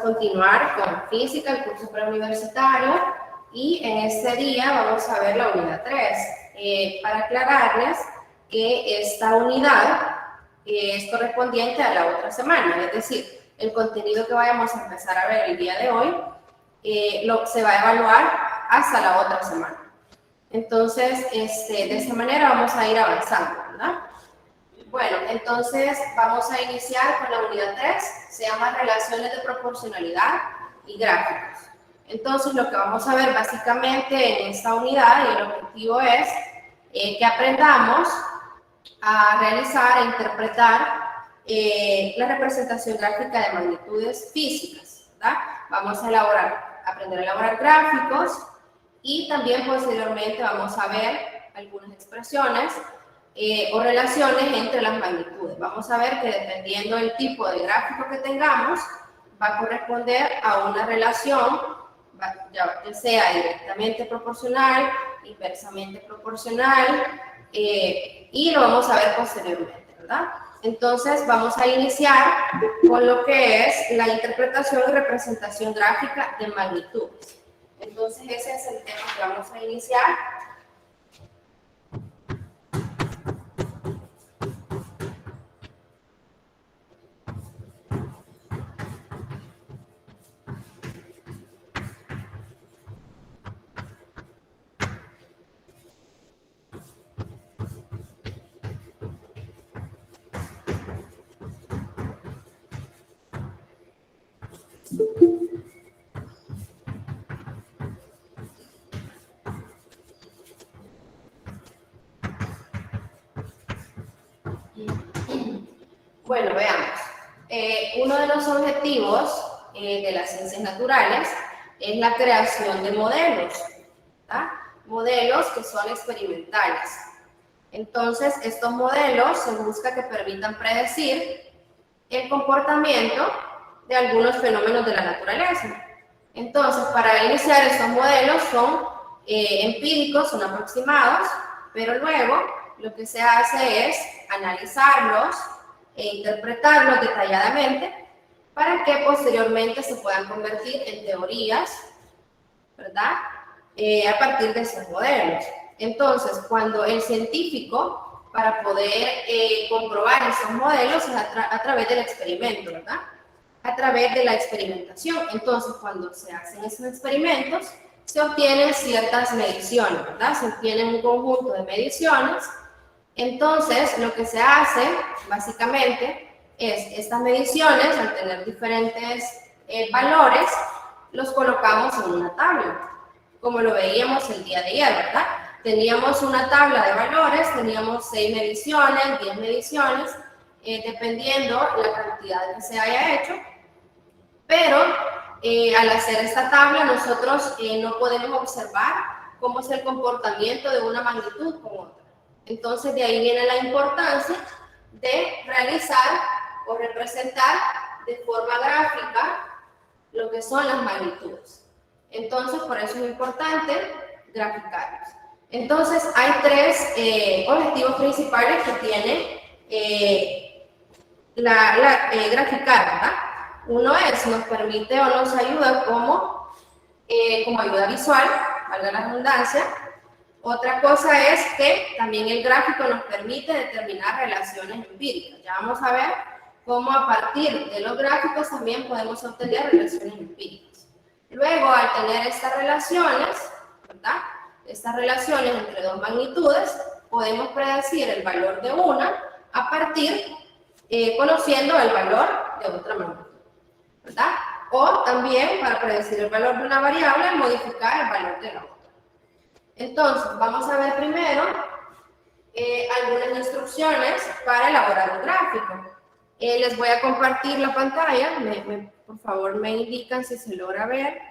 a continuar con física, el curso preuniversitario, y en este día vamos a ver la unidad 3. Para aclararles que esta unidad es correspondiente a la otra semana, es decir, el contenido que vayamos a empezar a ver el día de hoy se va a evaluar hasta la otra semana. Entonces, de esta manera vamos a ir avanzando, ¿verdad? Bueno, entonces vamos a iniciar con la unidad 3, se llama Relaciones de Proporcionalidad y Gráficos. Entonces, lo que vamos a ver básicamente en esta unidad, y el objetivo es que aprendamos a realizar e interpretar la representación gráfica de magnitudes físicas, ¿verdad? Vamos a aprender a elaborar gráficos y también posteriormente vamos a ver algunas expresiones o relaciones entre las magnitudes. Vamos a ver que dependiendo del tipo de gráfico que tengamos, va a corresponder a una relación, ya sea directamente proporcional, inversamente proporcional, y lo vamos a ver posteriormente, ¿verdad? Entonces vamos a iniciar con lo que es la interpretación y representación gráfica de magnitudes. Entonces ese es el tema que vamos a iniciar. Bueno, veamos. Uno de los objetivos de las ciencias naturales es la creación de modelos, ¿verdad? Modelos que son experimentales. Entonces, estos modelos se busca que permitan predecir el comportamiento de algunos fenómenos de la naturaleza. Entonces, para iniciar, estos modelos son empíricos, son aproximados, pero luego lo que se hace es analizarlos e interpretarlos detalladamente para que posteriormente se puedan convertir en teorías, ¿verdad? A partir de esos modelos. Entonces, cuando el científico, para poder comprobar esos modelos, es a través del experimento, ¿verdad? A través de la experimentación. Entonces, cuando se hacen esos experimentos, se obtienen ciertas mediciones, ¿verdad? Se obtienen un conjunto de mediciones. Entonces, lo que se hace, básicamente, es estas mediciones, al tener diferentes valores, los colocamos en una tabla, como lo veíamos el día de ayer, ¿verdad? Teníamos una tabla de valores, teníamos 6 mediciones, 10 mediciones, dependiendo la cantidad que se haya hecho, pero al hacer esta tabla nosotros no podemos observar cómo es el comportamiento de una magnitud con otra. Entonces de ahí viene la importancia de realizar o representar de forma gráfica lo que son las magnitudes. Entonces por eso es importante graficarlos. Entonces hay 3 objetivos principales que tiene graficar, ¿verdad? Uno es, nos permite o nos ayuda como ayuda visual, valga la redundancia. Otra cosa es que también el gráfico nos permite determinar relaciones empíricas. Ya vamos a ver cómo a partir de los gráficos también podemos obtener relaciones empíricas. Luego, al tener estas relaciones, ¿verdad? Estas relaciones entre dos magnitudes, podemos predecir el valor de una a partir conociendo el valor de otra magnitud, ¿verdad? O también para predecir el valor de una variable, modificar el valor de la otra. Entonces, vamos a ver primero algunas instrucciones para elaborar un gráfico. Les voy a compartir la pantalla, por favor me indican si se logra ver.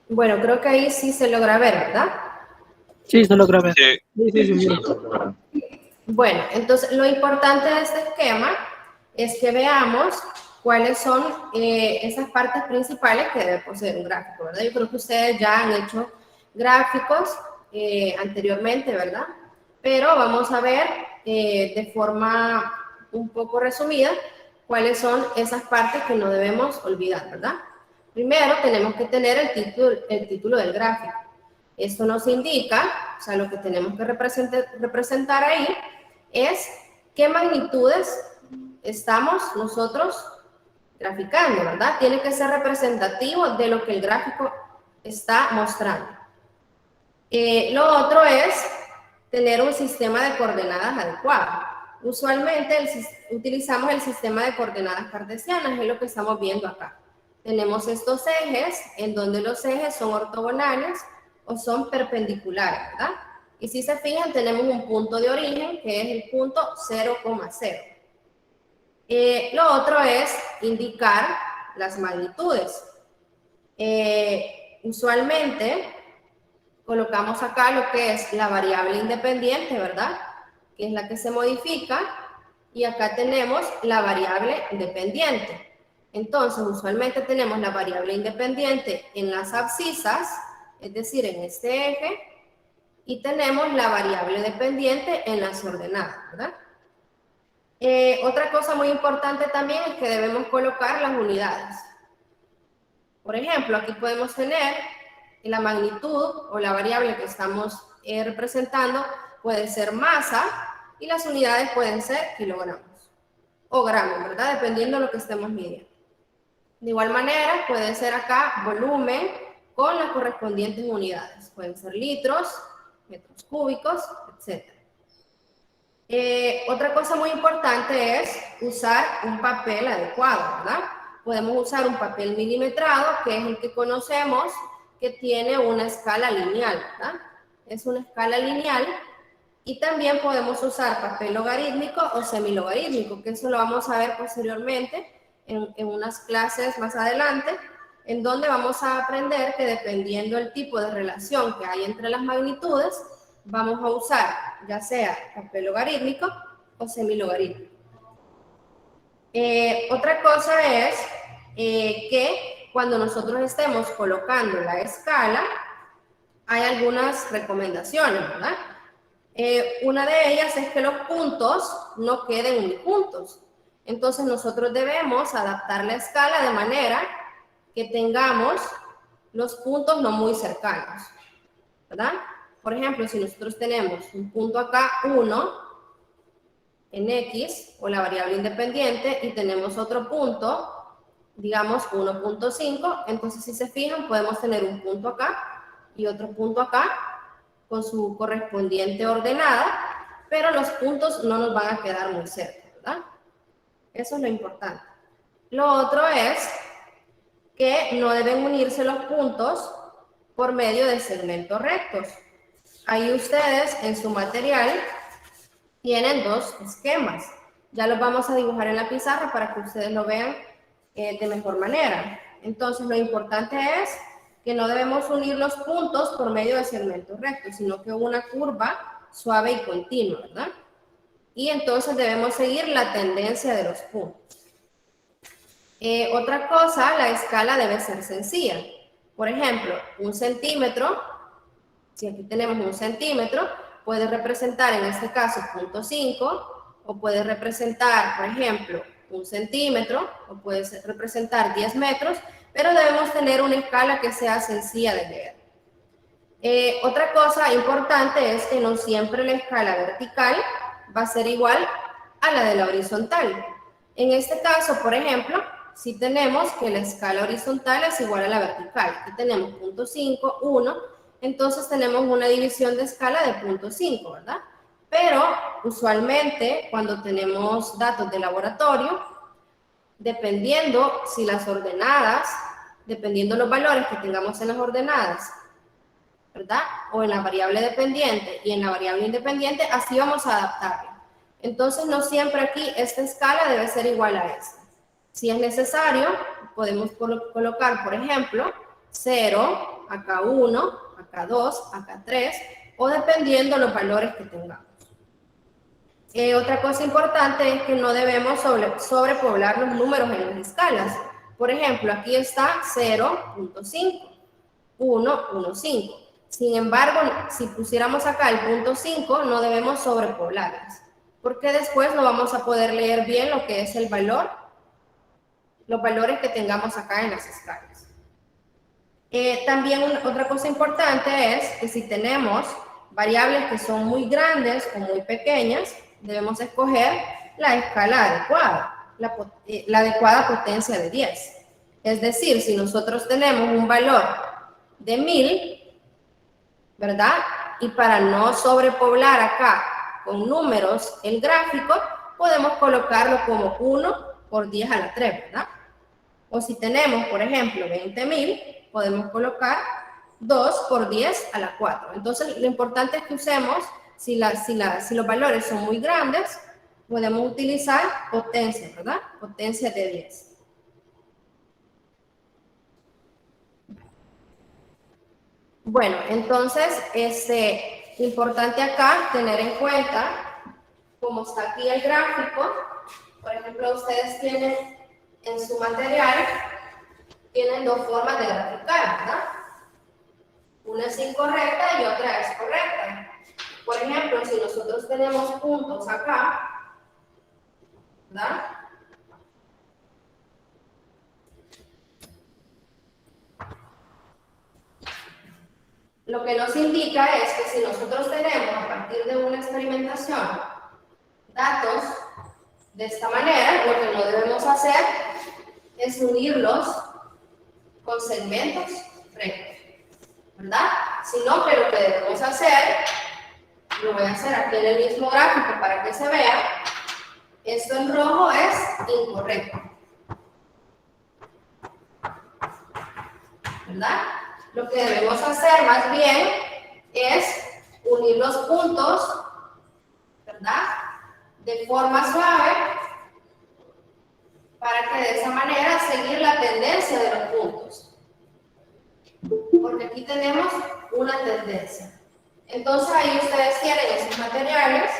Bueno, creo que ahí sí se logra ver, ¿verdad? Sí, se logra ver. Sí. Sí. Bueno, entonces lo importante de este esquema es que veamos cuáles son esas partes principales que debe poseer un gráfico, ¿verdad? Yo creo que ustedes ya han hecho gráficos anteriormente, ¿verdad? Pero vamos a ver de forma un poco resumida cuáles son esas partes que no debemos olvidar, ¿verdad? Primero tenemos que tener el título del gráfico. Esto nos indica, o sea, lo que tenemos que representar ahí es qué magnitudes estamos nosotros graficando, ¿verdad? Tiene que ser representativo de lo que el gráfico está mostrando. Lo otro es tener un sistema de coordenadas adecuado. Usualmente utilizamos el sistema de coordenadas cartesianas, es lo que estamos viendo acá. Tenemos estos ejes, en donde los ejes son ortogonales o son perpendiculares, ¿verdad? Y si se fijan, tenemos un punto de origen, que es el punto 0,0. Lo otro es indicar las magnitudes. Usualmente colocamos acá lo que es la variable independiente, ¿verdad? Que es la que se modifica, y acá tenemos la variable dependiente. Entonces, usualmente tenemos la variable independiente en las abscisas, es decir, en este eje, y tenemos la variable dependiente en las ordenadas, ¿verdad? Otra cosa muy importante también es que debemos colocar las unidades. Por ejemplo, aquí podemos tener la magnitud o la variable que estamos representando puede ser masa y las unidades pueden ser kilogramos o gramos, ¿verdad? Dependiendo de lo que estemos midiendo. De igual manera, puede ser acá volumen con las correspondientes unidades. Pueden ser litros, metros cúbicos, etc. Otra cosa muy importante es usar un papel adecuado, ¿verdad? Podemos usar un papel milimetrado, que es el que conocemos, que tiene una escala lineal, ¿verdad? Es una escala lineal. Y también podemos usar papel logarítmico o semilogarítmico, que eso lo vamos a ver posteriormente en unas clases más adelante, en donde vamos a aprender que dependiendo del tipo de relación que hay entre las magnitudes, vamos a usar ya sea papel logarítmico o semilogarítmico. Otra cosa es que cuando nosotros estemos colocando la escala, hay algunas recomendaciones, ¿verdad? Una de ellas es que los puntos no queden unijuntos. Entonces nosotros debemos adaptar la escala de manera que tengamos los puntos no muy cercanos, ¿verdad? Por ejemplo, si nosotros tenemos un punto acá, 1, en X, o la variable independiente, y tenemos otro punto, digamos 1.5, entonces si se fijan podemos tener un punto acá y otro punto acá, con su correspondiente ordenada, pero los puntos no nos van a quedar muy cerca, ¿verdad? Eso es lo importante. Lo otro es que no deben unirse los puntos por medio de segmentos rectos. Ahí ustedes en su material tienen dos esquemas. Ya los vamos a dibujar en la pizarra para que ustedes lo vean de mejor manera. Entonces, lo importante es que no debemos unir los puntos por medio de segmentos rectos, sino que una curva suave y continua, ¿verdad? Y entonces debemos seguir la tendencia de los puntos. Otra cosa, la escala debe ser sencilla. Por ejemplo, 1 centímetro, si aquí tenemos 1 centímetro, puede representar en este caso 0.5, o puede representar, por ejemplo, 1 centímetro, o puede representar 10 metros, pero debemos tener una escala que sea sencilla de leer. Otra cosa importante es que no siempre la escala vertical va a ser igual a la de la horizontal. En este caso, por ejemplo, si tenemos que la escala horizontal es igual a la vertical, aquí tenemos 0.5, 1, entonces tenemos una división de escala de 0.5, ¿verdad? Pero usualmente cuando tenemos datos de laboratorio, dependiendo si las ordenadas, dependiendo los valores que tengamos en las ordenadas, ¿verdad? O en la variable dependiente y en la variable independiente, así vamos a adaptarla. Entonces, no siempre aquí esta escala debe ser igual a esta. Si es necesario, podemos colocar, por ejemplo, 0, acá 1, acá 2, acá 3, o dependiendo los valores que tengamos. Otra cosa importante es que no debemos sobrepoblar los números en las escalas. Por ejemplo, aquí está 0.5, 1.5. Sin embargo, si pusiéramos acá el punto 5, no debemos sobrepoblarlas, porque después no vamos a poder leer bien lo que es el valor, los valores que tengamos acá en las escalas. También otra cosa importante es que si tenemos variables que son muy grandes o muy pequeñas, debemos escoger la escala adecuada, la adecuada potencia de 10. Es decir, si nosotros tenemos un valor de 1000, ¿verdad? Y para no sobrepoblar acá con números el gráfico, podemos colocarlo como 1 por 10 a la 3, ¿verdad? O si tenemos, por ejemplo, 20.000, podemos colocar 2 por 10 a la 4. Entonces, lo importante es que usemos, si los valores son muy grandes, podemos utilizar potencia, ¿verdad? Potencia de 10. Bueno, entonces, importante acá tener en cuenta, como está aquí el gráfico, por ejemplo, ustedes tienen en su material, tienen dos formas de graficar, ¿verdad? Una es incorrecta y otra es correcta. Por ejemplo, si nosotros tenemos puntos acá, ¿verdad? Lo que nos indica es que si nosotros tenemos a partir de una experimentación datos de esta manera, lo que no debemos hacer es unirlos con segmentos rectos, ¿verdad? Sino que lo que debemos hacer, lo voy a hacer aquí en el mismo gráfico para que se vea, esto en rojo es incorrecto, ¿verdad? Lo que debemos hacer más bien es unir los puntos, ¿verdad? De forma suave, para que de esa manera seguir la tendencia de los puntos. Porque aquí tenemos una tendencia. Entonces ahí ustedes tienen esos materiales,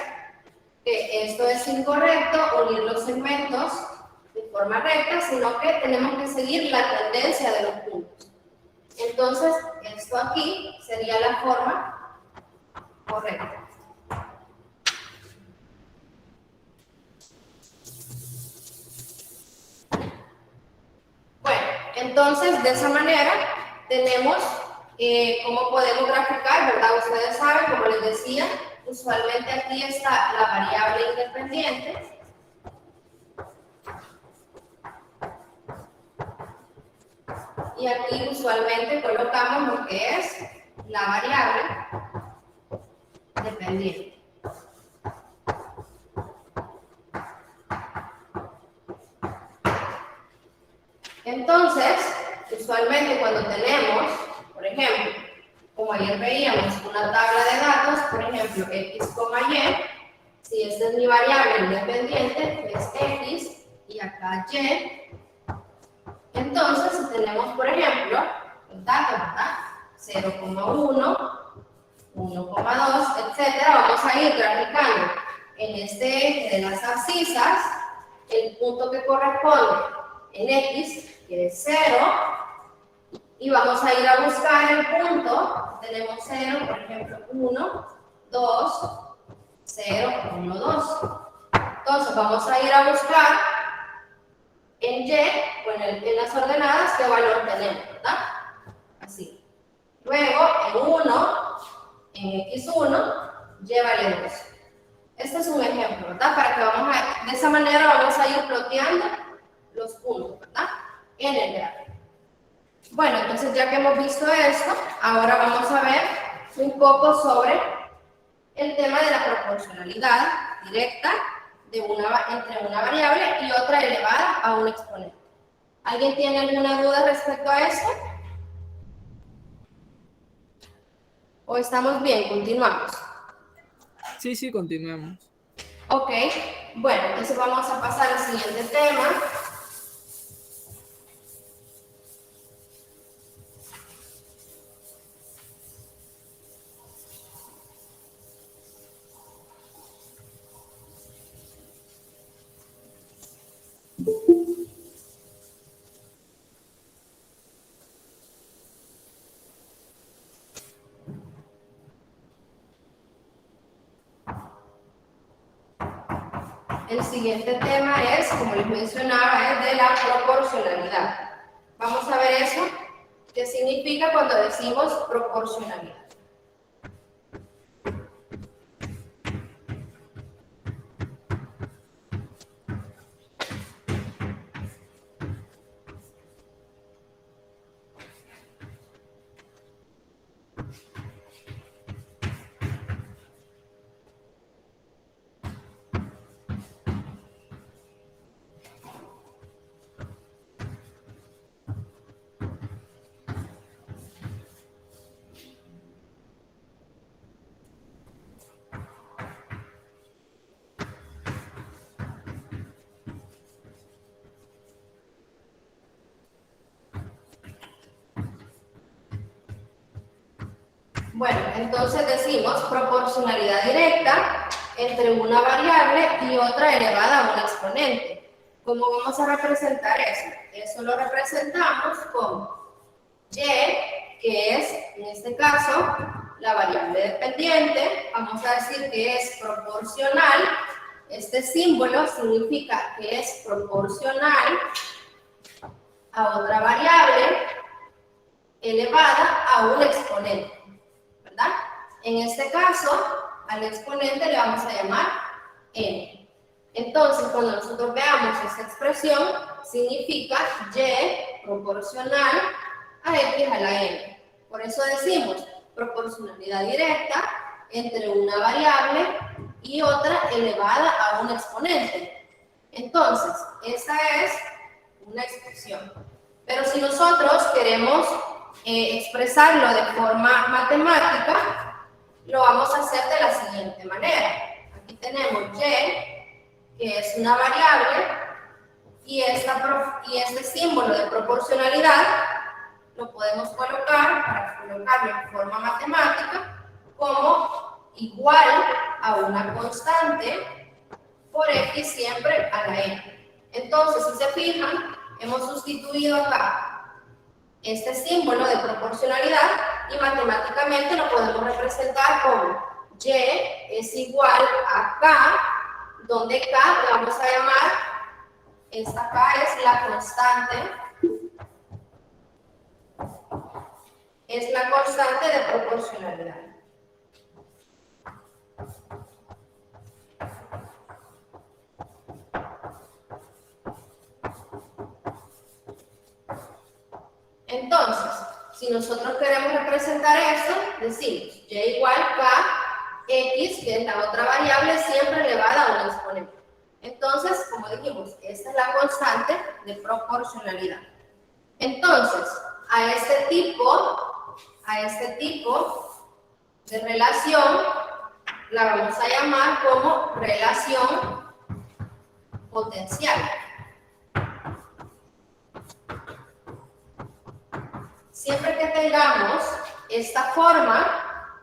que esto es incorrecto, unir los segmentos de forma recta, sino que tenemos que seguir la tendencia de los puntos. Entonces, esto aquí sería la forma correcta. Bueno, entonces de esa manera tenemos cómo podemos graficar, ¿verdad? Ustedes saben, como les decía, usualmente aquí está la variable independiente. Y aquí usualmente colocamos lo que es la variable dependiente. Entonces, usualmente cuando tenemos, por ejemplo, como ayer veíamos una tabla de datos, por ejemplo, x, y, si esta es mi variable independiente, es x, y acá y. Entonces, si tenemos, por ejemplo, los datos, ¿verdad? 0,1, 1,2, etcétera, vamos a ir graficando en este eje de las abscisas el punto que corresponde en x, que es 0, y vamos a ir a buscar el punto. Tenemos 0, por ejemplo, 1, 2, 0, 1, 2. Entonces, vamos a ir a buscar en y, o en las ordenadas, qué valor tenemos, ¿verdad? Así. Luego, en 1, en x1, y vale 2. Este es un ejemplo, ¿verdad? Para que de esa manera vamos a ir ploteando los puntos, ¿verdad? En el gráfico. Bueno, entonces ya que hemos visto esto, ahora vamos a ver un poco sobre el tema de la proporcionalidad directa entre una variable y otra elevada a un exponente. ¿Alguien tiene alguna duda respecto a esto? ¿O estamos bien? Continuamos. Sí, continuemos. Ok, bueno, entonces vamos a pasar al siguiente tema. el siguiente tema es, como les mencionaba, es de la proporcionalidad. Vamos a ver eso, qué significa cuando decimos proporcionalidad. Bueno, entonces decimos proporcionalidad directa entre una variable y otra elevada a un exponente. ¿Cómo vamos a representar eso? Eso lo representamos con y, que es, en este caso, la variable dependiente. Vamos a decir que es proporcional. Este símbolo significa que es proporcional a otra variable elevada a un exponente. ¿Verdad? En este caso, al exponente le vamos a llamar n. Entonces, cuando nosotros veamos esta expresión, significa y proporcional a x a la n. Por eso decimos proporcionalidad directa entre una variable y otra elevada a un exponente. Entonces, esta es una expresión. Pero si nosotros queremos expresarlo de forma matemática, lo vamos a hacer de la siguiente manera. Aquí tenemos y, que es una variable, y este símbolo de proporcionalidad lo podemos colocar, para colocarlo en forma matemática, como igual a una constante por x siempre a la n. Entonces, si se fijan, hemos sustituido acá este símbolo de proporcionalidad y matemáticamente lo podemos representar como y es igual a k, donde k le vamos a llamar, esta k es la constante, de proporcionalidad. Entonces, si nosotros queremos representar esto, decimos y igual k, x, que es la otra variable, siempre elevada a un exponente. Entonces, como dijimos, esta es la constante de proporcionalidad. Entonces, a este tipo de relación la vamos a llamar como relación potencial. Siempre que tengamos esta forma,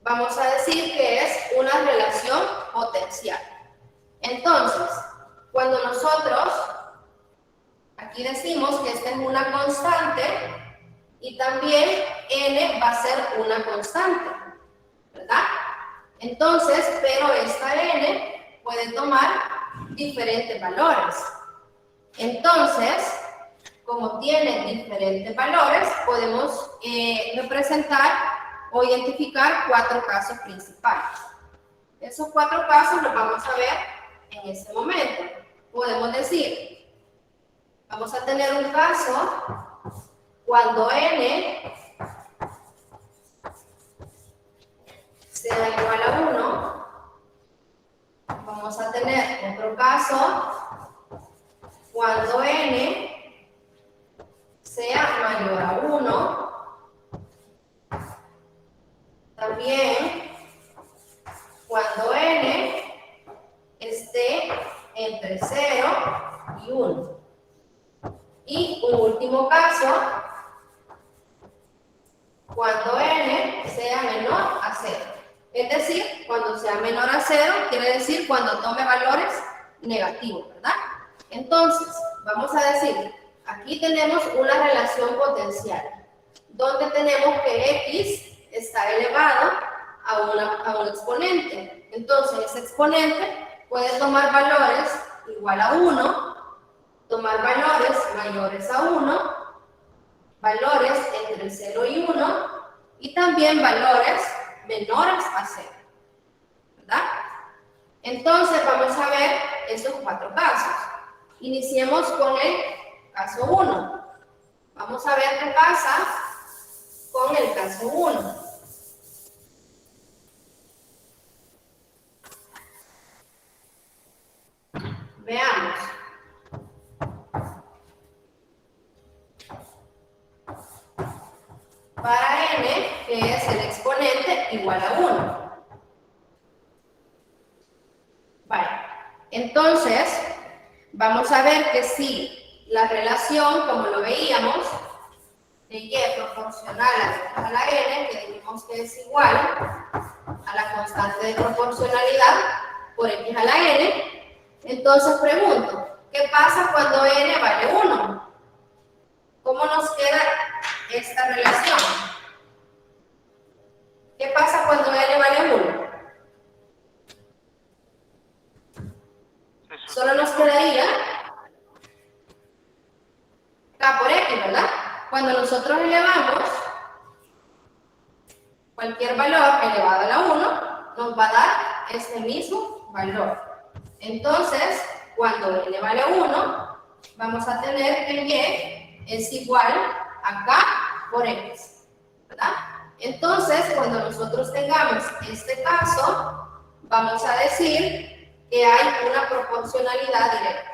vamos a decir que es una relación potencial. Entonces, cuando nosotros, aquí decimos que esta es una constante y también n va a ser una constante, ¿verdad? Entonces, pero esta n puede tomar diferentes valores. Entonces, como tiene diferentes valores, podemos representar o identificar 4 casos principales. Esos 4 casos los vamos a ver en este momento. Podemos decir, vamos a tener un caso cuando n sea igual a 1. Vamos a tener otro caso cuando n sea mayor a 1, también cuando n esté entre 0 y 1. Y un último caso, cuando n sea menor a 0. Es decir, cuando sea menor a 0, quiere decir cuando tome valores negativos, ¿verdad? Entonces, vamos a decir, aquí tenemos una relación potencial, donde tenemos que x está elevado a un exponente. Entonces, ese exponente puede tomar valores igual a 1, tomar valores mayores a 1, valores entre 0 y 1 y también valores menores a 0, ¿verdad? Entonces vamos a ver estos 4 casos. Iniciemos con el caso 1. Vamos a ver qué pasa con el caso 1. Veamos. Para n, que es el exponente, igual a 1. Vale. Entonces, vamos a ver que si la relación, como lo veíamos, de y proporcional a la n, que dijimos que es igual a la constante de proporcionalidad por x a la n, entonces pregunto, ¿qué pasa cuando n vale 1? ¿Cómo nos queda esta relación? ¿Qué pasa cuando n vale 1? Solo nos quedaría k por x, ¿verdad? Cuando nosotros elevamos cualquier valor elevado a la 1, nos va a dar este mismo valor. Entonces, cuando n vale 1, vamos a tener que y es igual a k por x, ¿verdad? Entonces, cuando nosotros tengamos este caso, vamos a decir que hay una proporcionalidad directa.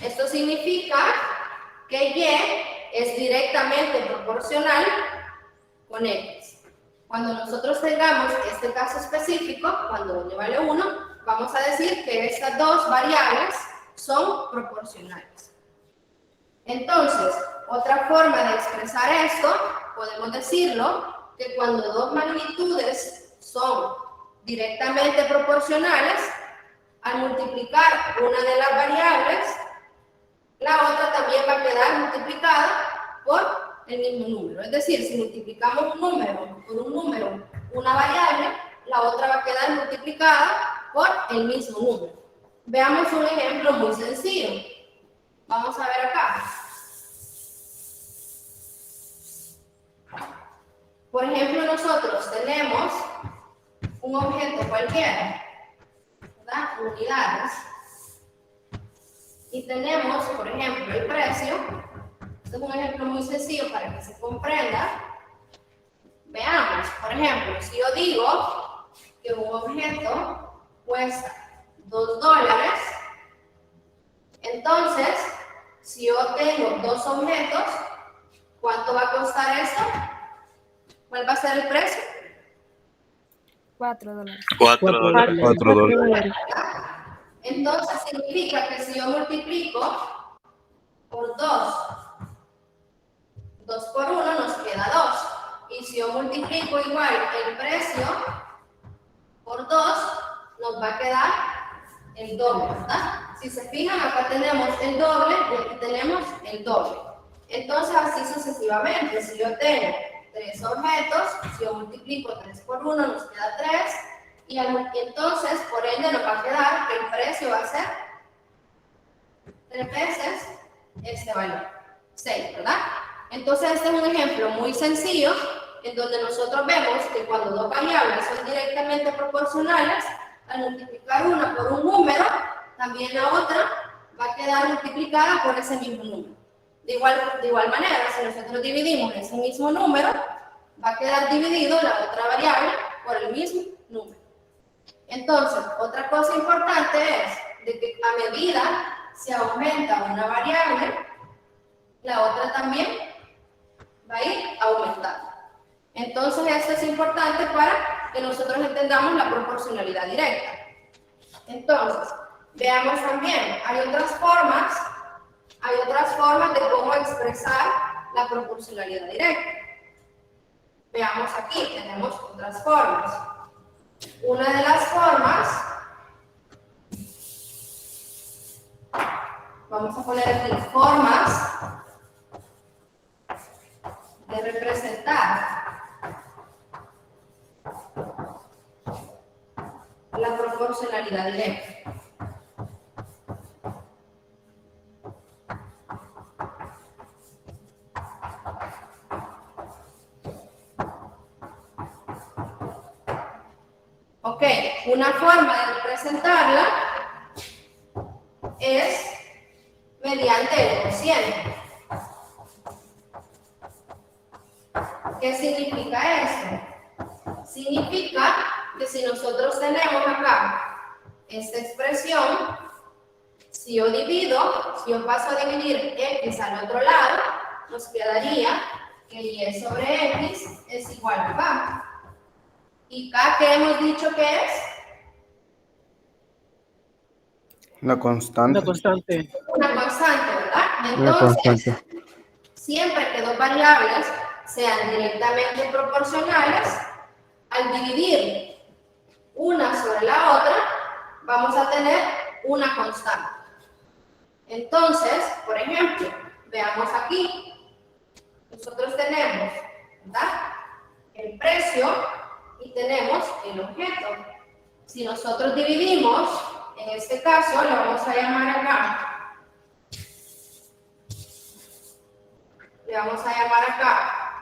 Esto significa que y es directamente proporcional con x. Cuando nosotros tengamos este caso específico, cuando n vale 1, vamos a decir que estas dos variables son proporcionales. Entonces, otra forma de expresar esto, podemos decirlo, que cuando dos magnitudes son directamente proporcionales, al multiplicar una de las variables, la otra también va a quedar multiplicada por el mismo número. Es decir, si multiplicamos un número por un número, una variable, la otra va a quedar multiplicada por el mismo número. Veamos un ejemplo muy sencillo. Vamos a ver acá. Por ejemplo, nosotros tenemos un objeto cualquiera, ¿verdad? Unidades. Y tenemos, por ejemplo, el precio. Este es un ejemplo muy sencillo para que se comprenda. Veamos, por ejemplo, si yo digo que un objeto cuesta $2, entonces, si yo tengo dos objetos, ¿cuánto va a costar esto? ¿Cuál va a ser el precio? $4. $4. Entonces significa que si yo multiplico por 2, 2 por 1 nos queda 2. Y si yo multiplico igual el precio por 2, nos va a quedar el doble, ¿verdad? Si se fijan, acá tenemos el doble y aquí tenemos el doble. Entonces así sucesivamente, si yo tengo 3 objetos, si yo multiplico 3 por 1 nos queda 3. Y entonces, por ende, nos va a quedar que el precio va a ser 3 veces este valor, 6, ¿verdad? Entonces, este es un ejemplo muy sencillo en donde nosotros vemos que cuando dos variables son directamente proporcionales, al multiplicar una por un número, también la otra va a quedar multiplicada por ese mismo número. De igual manera, si nosotros dividimos ese mismo número, va a quedar dividido la otra variable por el mismo número. Entonces, otra cosa importante es de que a medida se aumenta una variable, la otra también va a ir aumentando. Entonces, esto es importante para que nosotros entendamos la proporcionalidad directa. Entonces, veamos también, hay otras formas de cómo expresar la proporcionalidad directa. Veamos aquí, tenemos otras formas. Una de las formas, vamos a poner aquí formas de representar la proporcionalidad directa. Ok, una forma de representarla es mediante el cociente. ¿Qué significa esto? Significa que si nosotros tenemos acá esta expresión, si yo paso a dividir x al otro lado, nos quedaría que y sobre x es igual a k. ¿Y k qué hemos dicho que es? La constante. Una constante. Una constante, ¿verdad? Una Entonces, constante. siempre que dos variables sean directamente proporcionales, al dividir una sobre la otra, vamos a tener una constante. Entonces, por ejemplo, veamos aquí, nosotros tenemos, ¿verdad?, el precio y tenemos el objeto. Si nosotros dividimos, en este caso le vamos a llamar acá,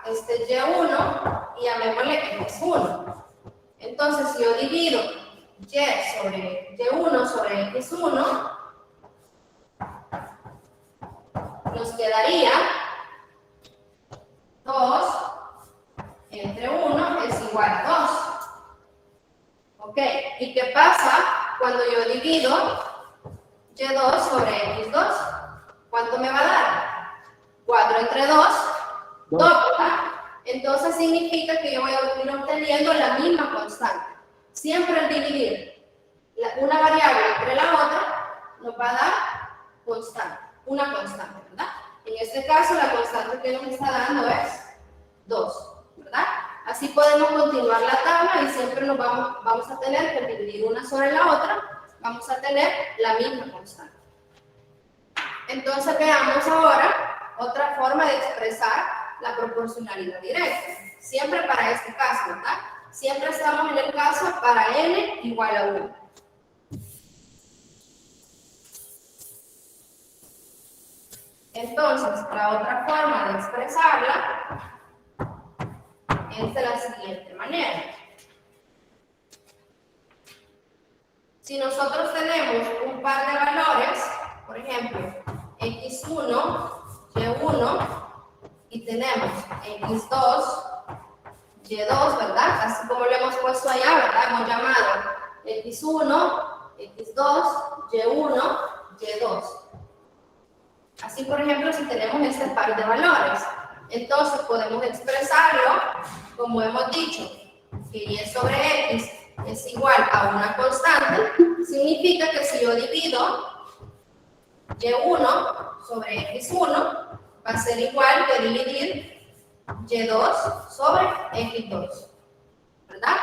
este Y1 y llamémosle X1. Entonces, si yo divido Y1 sobre X1, nos quedaría 2 entre 1 es igual a 2. ¿Ok? ¿Y qué pasa cuando yo divido Y2 sobre X2? ¿Cuánto me va a dar? 4 entre 2, 2, ¿verdad? Entonces significa que yo voy a ir obteniendo la misma constante. Siempre al dividir una variable entre la otra, nos va a dar una constante, ¿verdad? En este caso, la constante que nos está dando es 2, ¿verdad? Así podemos continuar la tabla y siempre vamos a tener que dividir una sobre la otra, vamos a tener la misma constante. Entonces veamos ahora otra forma de expresar la proporcionalidad directa. Siempre para este caso, ¿verdad? Siempre estamos en el caso para n igual a 1. Entonces, la otra forma de expresarla es de la siguiente manera. Si nosotros tenemos un par de valores, por ejemplo, x1, y1, y tenemos x2, y2, ¿verdad? Así como lo hemos puesto allá, ¿verdad? Hemos llamado x1, x2, y1, y2. Así, por ejemplo, si tenemos este par de valores, entonces podemos expresarlo como hemos dicho, que y sobre x es igual a una constante. Significa que si yo divido y1 sobre x1, va a ser igual que dividir y2 sobre x2, ¿verdad?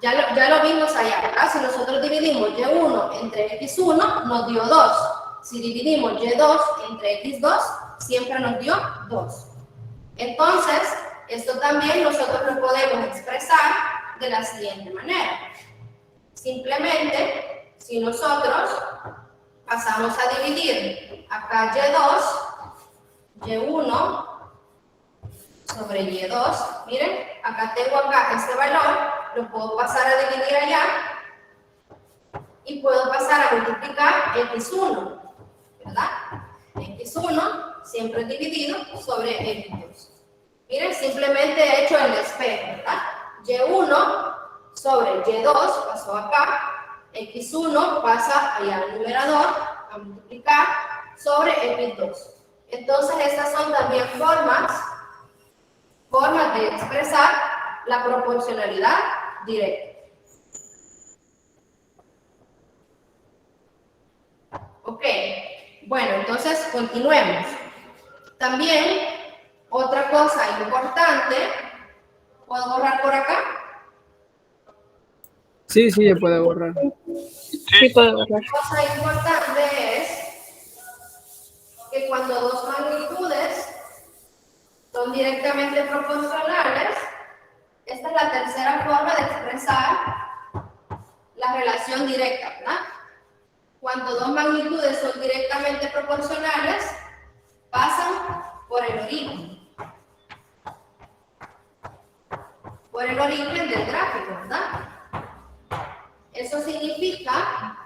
Ya lo vimos allá, ¿verdad? Si nosotros dividimos y1 entre x1, nos dio 2. Si dividimos y2 entre x2, siempre nos dio 2. Entonces, esto también nosotros lo podemos expresar de la siguiente manera. Simplemente, si nosotros pasamos a dividir acá y1 sobre y2, miren, acá tengo este valor, lo puedo pasar a dividir allá y puedo pasar a multiplicar x1, ¿verdad? x1 siempre dividido sobre x2. Miren, simplemente he hecho el despejo, ¿verdad? y1 sobre y2 pasó acá, x1 pasa allá al numerador a multiplicar sobre x2. Entonces, estas son también formas de expresar la proporcionalidad directa. Ok, bueno, entonces continuemos. También, otra cosa importante, ¿puedo borrar por acá? Sí, se puede borrar. Sí, puede borrar. Otra cosa importante es que cuando dos magnitudes son directamente proporcionales. Esta es la tercera forma de expresar la relación directa, ¿verdad? Cuando dos magnitudes son directamente proporcionales, pasan por el origen. Por el origen del gráfico, ¿verdad? Eso significa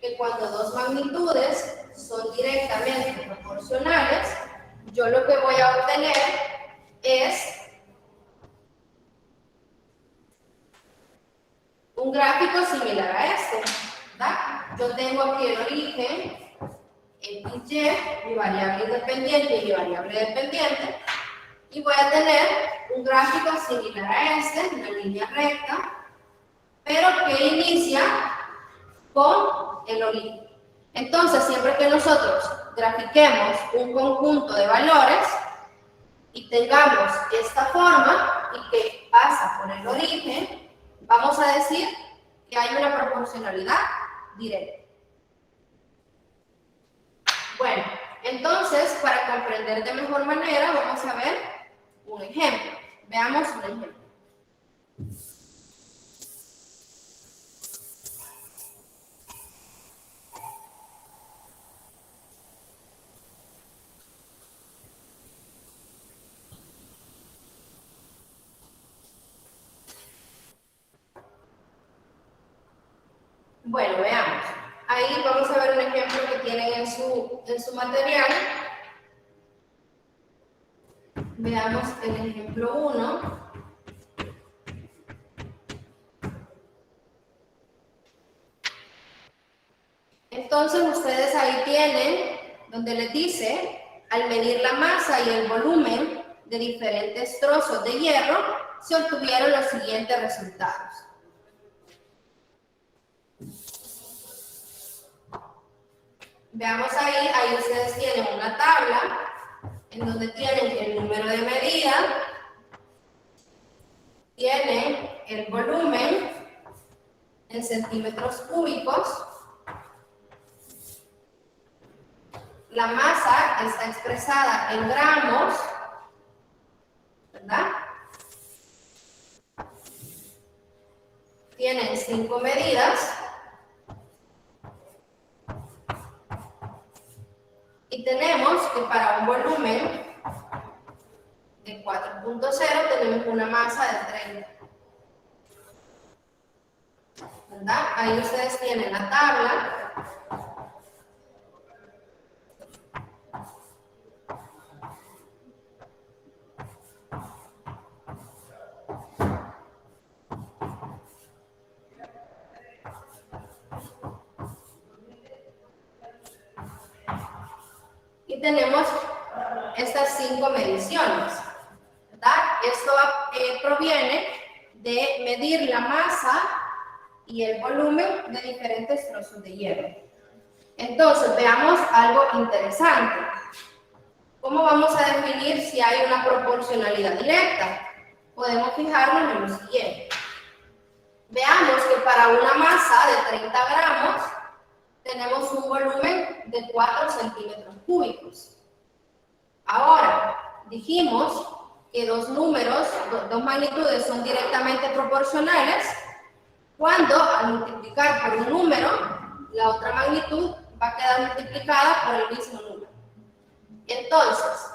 que cuando dos magnitudes son directamente proporcionales, yo lo que voy a obtener es un gráfico similar a este, ¿verdad? Yo tengo aquí el origen, X, Y, mi variable independiente y mi variable dependiente, y voy a tener un gráfico similar a este, una línea recta, pero que inicia con el origen. Entonces, siempre que nosotros grafiquemos un conjunto de valores y tengamos esta forma y que pasa por el origen, vamos a decir que hay una proporcionalidad directa. Bueno, entonces, para comprender de mejor manera, vamos a ver un ejemplo. Veamos un ejemplo. Bueno, veamos. Ahí vamos a ver un ejemplo que tienen en su material. Veamos el ejemplo 1. Entonces, ustedes ahí tienen donde les dice, al medir la masa y el volumen de diferentes trozos de hierro, se obtuvieron los siguientes resultados. Veamos ahí ustedes tienen una tabla en donde tienen el número de medida, tienen el volumen en centímetros cúbicos, la masa está expresada en gramos, ¿verdad? Tienen 5 medidas. Y tenemos que para un volumen de 4.0 tenemos una masa de 30. ¿Verdad? Ahí ustedes tienen la tabla. Y tenemos estas 5 mediciones, ¿verdad? Esto proviene de medir la masa y el volumen de diferentes trozos de hierro. Entonces, veamos algo interesante. ¿Cómo vamos a definir si hay una proporcionalidad directa? Podemos fijarnos en lo siguiente. Veamos que para una masa de 30 gramos, tenemos un volumen de 4 centímetros cúbicos. Ahora, dijimos que dos magnitudes son directamente proporcionales cuando al multiplicar por un número, la otra magnitud va a quedar multiplicada por el mismo número. Entonces,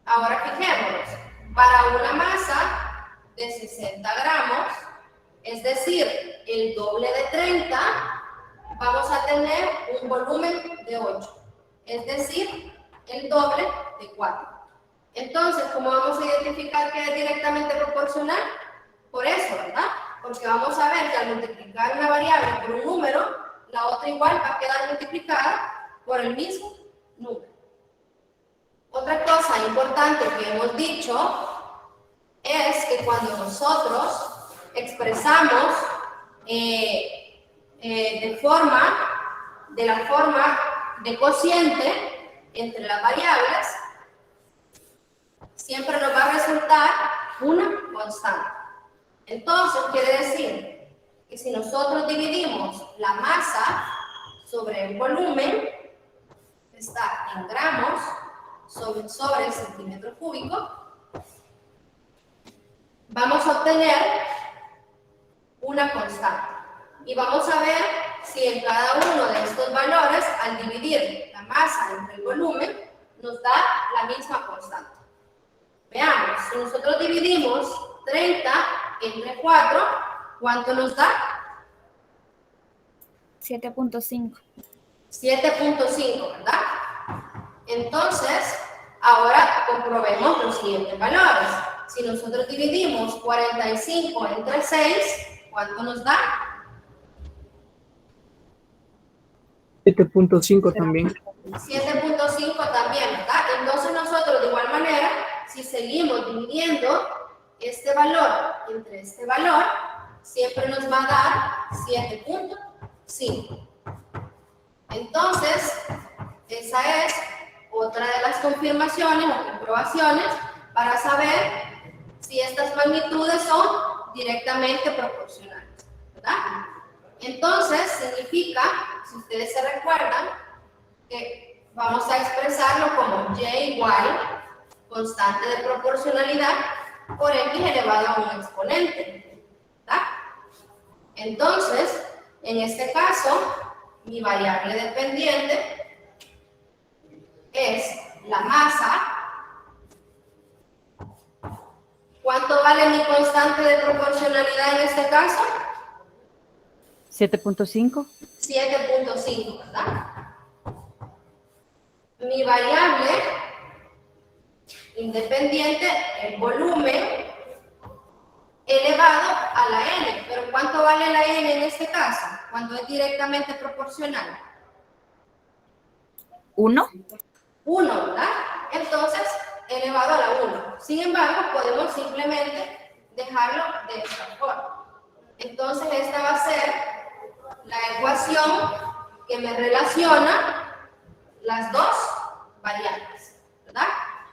ahora fijémonos, para una masa de 60 gramos, es decir, el doble de 30, vamos a tener un volumen de 8, es decir, el doble de 4. Entonces, ¿cómo vamos a identificar que es directamente proporcional? Por eso, ¿verdad? Porque vamos a ver que al multiplicar una variable por un número, la otra igual va a quedar multiplicada por el mismo número. Otra cosa importante que hemos dicho es que cuando nosotros expresamos de la forma de cociente entre las variables, siempre nos va a resultar una constante. Entonces, quiere decir que si nosotros dividimos la masa sobre el volumen, que está en gramos, sobre el centímetro cúbico, vamos a obtener una constante. Y vamos a ver si en cada uno de estos valores, al dividir la masa entre el volumen, nos da la misma constante. Veamos, si nosotros dividimos 30 entre 4, ¿cuánto nos da? 7.5. 7.5, ¿verdad? Entonces, ahora comprobemos los siguientes valores. Si nosotros dividimos 45 entre 6, ¿cuánto nos da? 7.5 también. 7.5 también, ¿verdad? Entonces nosotros de igual manera, si seguimos dividiendo este valor entre este valor, siempre nos va a dar 7.5. Entonces, esa es otra de las confirmaciones o comprobaciones para saber si estas magnitudes son directamente proporcionales, ¿verdad? Entonces, significa, si ustedes se recuerdan, que vamos a expresarlo como y igual constante de proporcionalidad por x elevado a un exponente, ¿verdad? Entonces, en este caso, mi variable dependiente es la masa. ¿Cuánto vale mi constante de proporcionalidad en este caso? 7.5. 7.5, ¿verdad? Mi variable independiente, el volumen elevado a la n. Pero ¿cuánto vale la n en este caso? Cuando es directamente proporcional. 1. 1, ¿verdad? Entonces, elevado a la 1. Sin embargo, podemos simplemente dejarlo de esta forma. Entonces, esta va a ser la ecuación que me relaciona las dos variables, ¿verdad?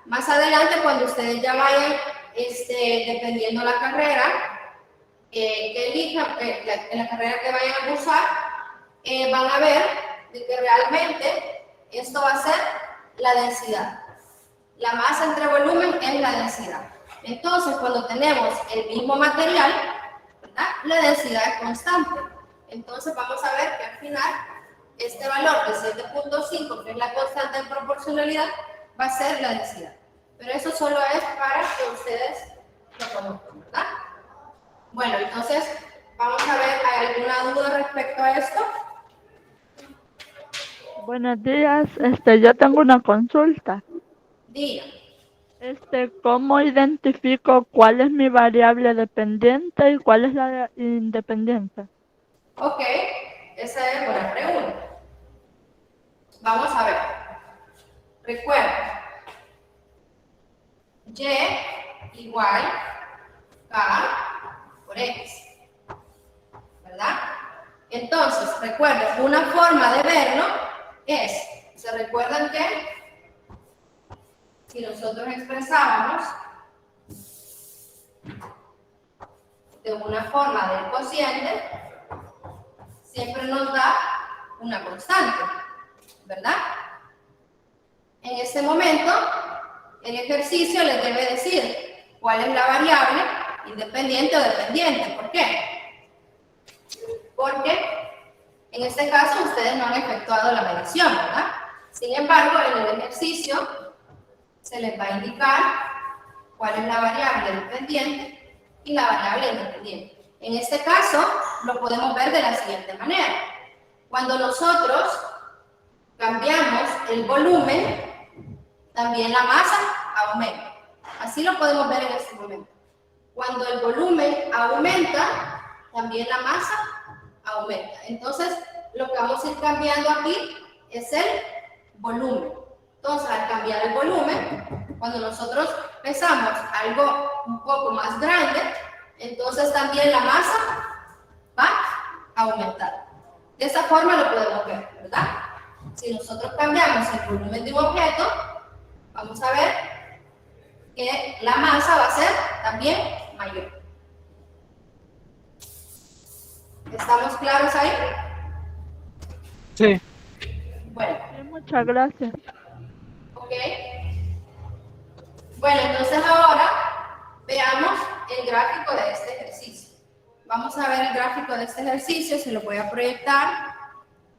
Más adelante, cuando ustedes ya vayan dependiendo la carrera que elijan, en la carrera que vayan a cursar, van a ver de que realmente esto va a ser la densidad. La masa entre volumen es la densidad. Entonces, cuando tenemos el mismo material, ¿verdad?, la densidad es constante. Entonces, vamos a ver que al final, este valor de 7.5, que es la constante de proporcionalidad, va a ser la densidad. Pero eso solo es para que ustedes lo conozcan, ¿verdad? Bueno, entonces, vamos a ver, ¿hay alguna duda respecto a esto? Buenos días, yo tengo una consulta. Diga. ¿Cómo identifico cuál es mi variable dependiente y cuál es la independiente? Ok, esa es buena pregunta. Vamos a ver. Recuerda. Y igual K por X. ¿Verdad? Entonces, recuerden, una forma de verlo es, ¿se recuerdan que si nosotros expresábamos de una forma del cociente, siempre nos da una constante, ¿verdad? En este momento, el ejercicio les debe decir cuál es la variable independiente o dependiente. ¿Por qué? Porque en este caso ustedes no han efectuado la medición, ¿verdad? Sin embargo, en el ejercicio se les va a indicar cuál es la variable dependiente y la variable independiente. En este caso, lo podemos ver de la siguiente manera. Cuando nosotros cambiamos el volumen, también la masa aumenta. Así lo podemos ver en este momento. Cuando el volumen aumenta, también la masa aumenta. Entonces, lo que vamos a ir cambiando aquí es el volumen. Entonces, al cambiar el volumen, cuando nosotros pesamos algo un poco más grande, entonces también la masa va a aumentar. De esa forma lo podemos ver, ¿verdad? Si nosotros cambiamos el volumen de un objeto, vamos a ver que la masa va a ser también mayor. ¿Estamos claros ahí? Sí. Bueno. Sí, muchas gracias. Ok. Bueno, entonces ahora veamos el gráfico de este ejercicio. Vamos a ver el gráfico de este ejercicio, se lo voy a proyectar.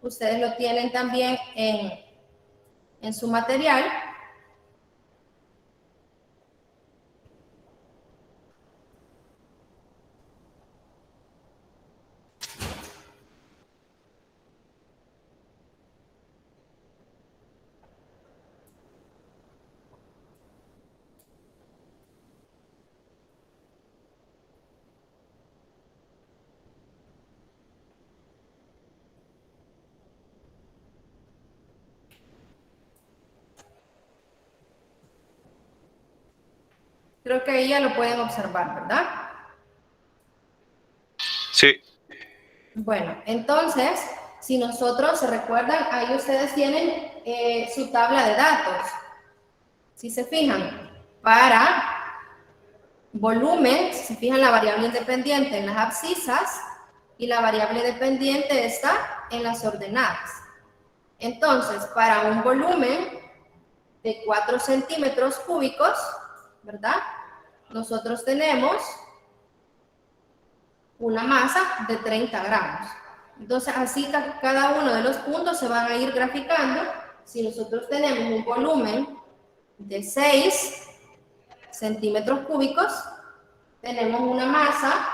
Ustedes lo tienen también en su material. Creo que ahí ya lo pueden observar, ¿verdad? Sí. Bueno, entonces, si nosotros se recuerdan, ahí ustedes tienen su tabla de datos. Si se fijan, para volumen, si se fijan la variable independiente en las abscisas y la variable dependiente está en las ordenadas. Entonces, para un volumen de 4 centímetros cúbicos, ¿verdad? Nosotros tenemos una masa de 30 gramos. Entonces, así cada uno de los puntos se van a ir graficando. Si nosotros tenemos un volumen de 6 centímetros cúbicos, tenemos una masa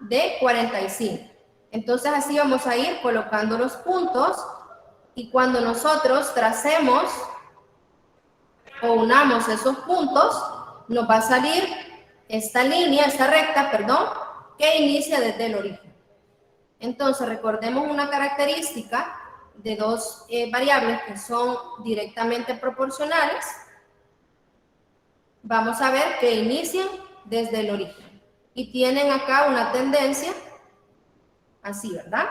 de 45. Entonces, así vamos a ir colocando los puntos y cuando nosotros tracemos o unamos esos puntos, nos va a salir esta línea, esta recta, perdón, que inicia desde el origen. Entonces, recordemos una característica de dos variables que son directamente proporcionales. Vamos a ver que inician desde el origen y tienen acá una tendencia así, ¿verdad?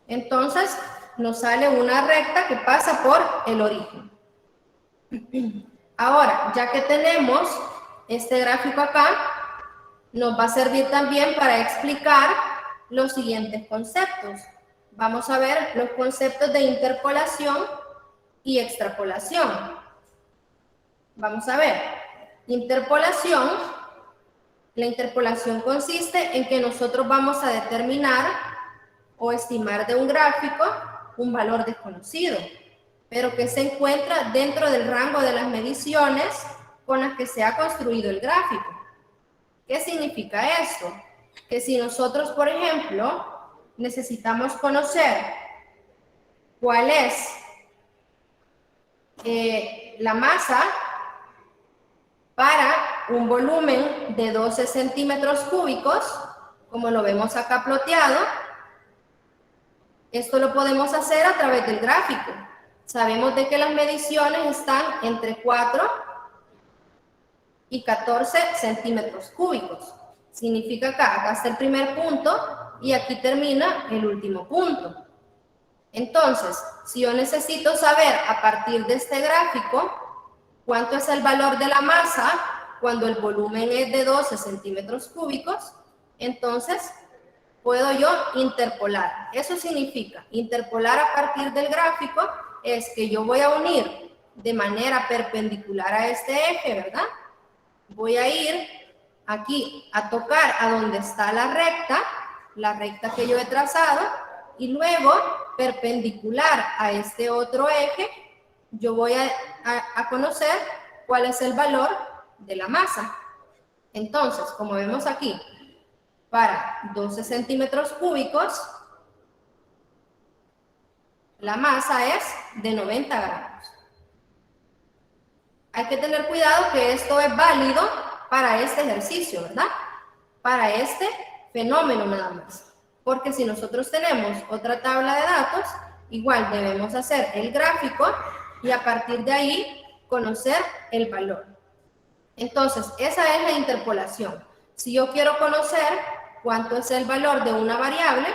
Entonces, nos sale una recta que pasa por el origen. Ahora, ya que tenemos este gráfico acá, nos va a servir también para explicar los siguientes conceptos. Vamos a ver los conceptos de interpolación y extrapolación. Vamos a ver. Interpolación. La interpolación consiste en que nosotros vamos a determinar o estimar de un gráfico un valor desconocido, pero que se encuentra dentro del rango de las mediciones con las que se ha construido el gráfico. ¿Qué significa esto? Que si nosotros, por ejemplo, necesitamos conocer cuál es la masa para un volumen de 12 centímetros cúbicos, como lo vemos acá ploteado, esto lo podemos hacer a través del gráfico. Sabemos de que las mediciones están entre 4 y 14 centímetros cúbicos. Significa acá está el primer punto y aquí termina el último punto. Entonces, si yo necesito saber a partir de este gráfico cuánto es el valor de la masa cuando el volumen es de 12 centímetros cúbicos, entonces puedo yo interpolar. Eso significa, interpolar a partir del gráfico es que yo voy a unir de manera perpendicular a este eje, ¿verdad? Voy a ir aquí a tocar a donde está la recta que yo he trazado, y luego perpendicular a este otro eje, yo voy a conocer cuál es el valor de la masa. Entonces, como vemos aquí, para 12 centímetros cúbicos, la masa es de 90 gramos. Hay que tener cuidado que esto es válido para este ejercicio, ¿verdad? Para este fenómeno nada más. Porque si nosotros tenemos otra tabla de datos, igual debemos hacer el gráfico y a partir de ahí conocer el valor. Entonces, esa es la interpolación. Si yo quiero conocer cuánto es el valor de una variable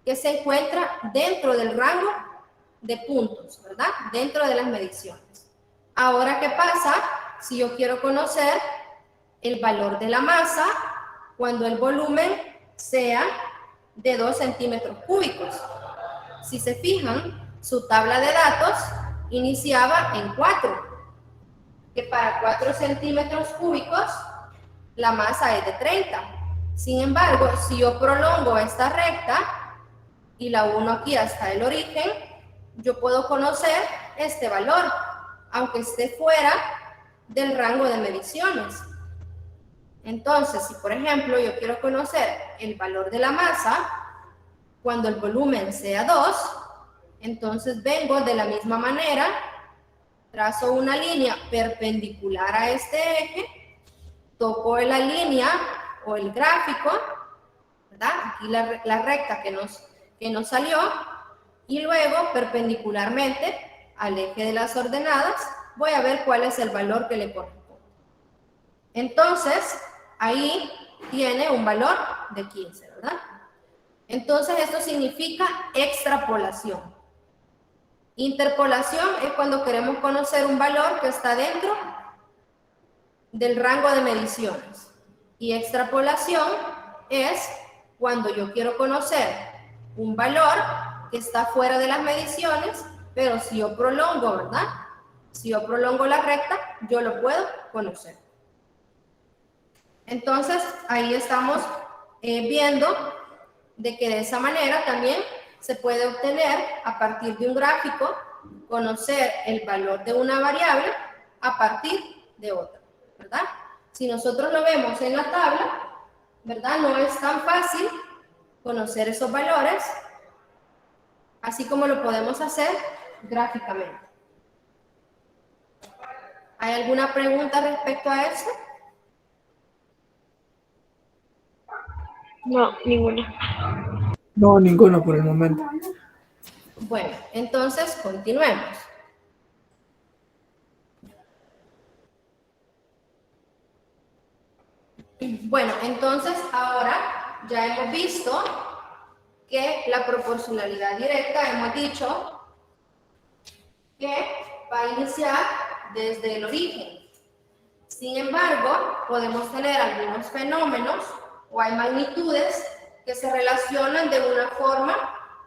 que se encuentra dentro del rango de puntos, ¿verdad? Dentro de las mediciones. Ahora, ¿qué pasa si yo quiero conocer el valor de la masa cuando el volumen sea de 2 centímetros cúbicos? Si se fijan, su tabla de datos iniciaba en 4, que para 4 centímetros cúbicos la masa es de 30. Sin embargo, si yo prolongo esta recta y la uno aquí hasta el origen, yo puedo conocer este valor, aunque esté fuera del rango de mediciones. Entonces, si por ejemplo yo quiero conocer el valor de la masa, cuando el volumen sea 2, entonces vengo de la misma manera, trazo una línea perpendicular a este eje, toco la línea o el gráfico, ¿verdad? Aquí la recta que nos salió, y luego perpendicularmente al eje de las ordenadas voy a ver cuál es el valor que le corresponde. Entonces, ahí tiene un valor de 15, ¿verdad? Entonces, esto significa extrapolación. Interpolación es cuando queremos conocer un valor que está dentro del rango de mediciones. Y extrapolación es cuando yo quiero conocer un valor que está fuera de las mediciones, pero si yo prolongo, ¿verdad? Si yo prolongo la recta, yo lo puedo conocer. Entonces, ahí estamos viendo de que de esa manera también se puede obtener, a partir de un gráfico, conocer el valor de una variable a partir de otra, ¿verdad? Si nosotros lo vemos en la tabla, ¿verdad? No es tan fácil conocer esos valores, así como lo podemos hacer gráficamente. ¿Hay alguna pregunta respecto a eso? No, ninguna. No, ninguno por el momento. Bueno, entonces continuemos. Bueno, entonces ahora ya hemos visto que la proporcionalidad directa, hemos dicho que va a iniciar desde el origen. Sin embargo, podemos tener algunos fenómenos o hay magnitudes que se relacionan de una forma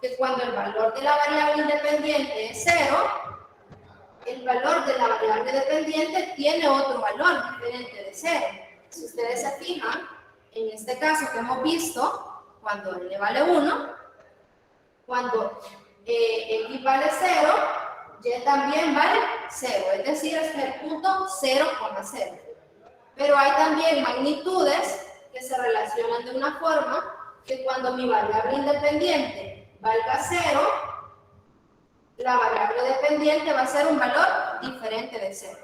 que cuando el valor de la variable independiente es 0, el valor de la variable dependiente tiene otro valor diferente de 0. Si ustedes se fijan, en este caso que hemos visto, cuando n vale 1, cuando x vale 0, y también vale 0, es decir, es el punto 0,0. Pero hay también magnitudes que se relacionan de una forma que cuando mi variable independiente valga 0, la variable dependiente va a ser un valor diferente de 0.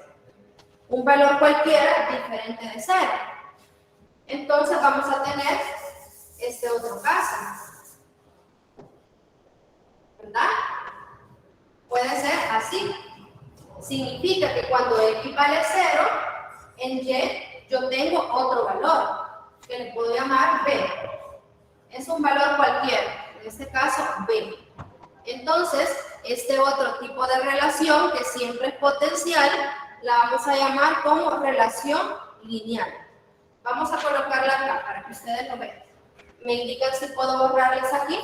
Un valor cualquiera diferente de 0. Entonces vamos a tener este otro caso, ¿verdad? Puede ser así. Significa que cuando x vale 0, en y yo tengo otro valor, que le puedo llamar b. Es un valor cualquiera, en este caso b. Entonces, este otro tipo de relación, que siempre es potencial, la vamos a llamar como relación lineal. Vamos a colocarla acá para que ustedes lo vean. ¿Me indican si puedo borrarles aquí?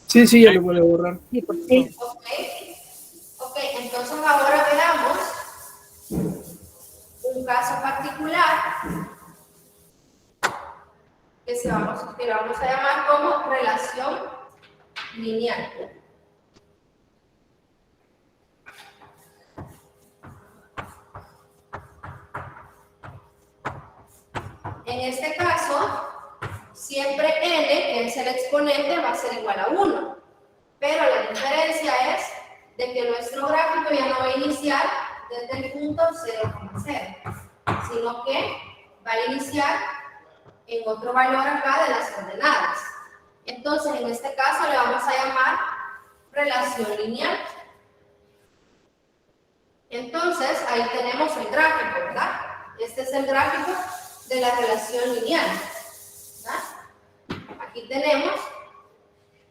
Sí, ya lo puedo borrar. Sí, por sí. Ok, entonces ahora veamos un caso particular que vamos a llamar como relación lineal. En este caso, siempre n, que es el exponente, va a ser igual a 1. Pero la diferencia es de que nuestro gráfico ya no va a iniciar desde el punto 0,0, sino que va a iniciar en otro valor acá de las coordenadas. Entonces, en este caso le vamos a llamar relación lineal. Entonces, ahí tenemos el gráfico, ¿verdad? Este es el gráfico de la relación lineal, ¿verdad? Aquí tenemos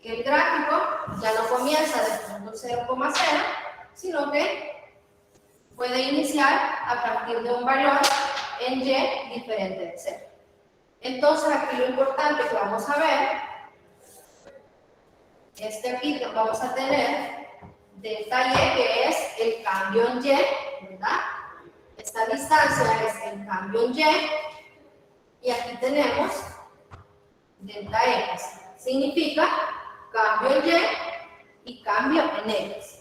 que el gráfico ya no comienza del punto 0,0, sino que puede iniciar a partir de un valor en y diferente de 0. Entonces, aquí lo importante que vamos a ver aquí vamos a tener delta y, que es el cambio en y, ¿verdad? Esta distancia es el cambio en y, y aquí tenemos delta x. Significa cambio en y cambio en x.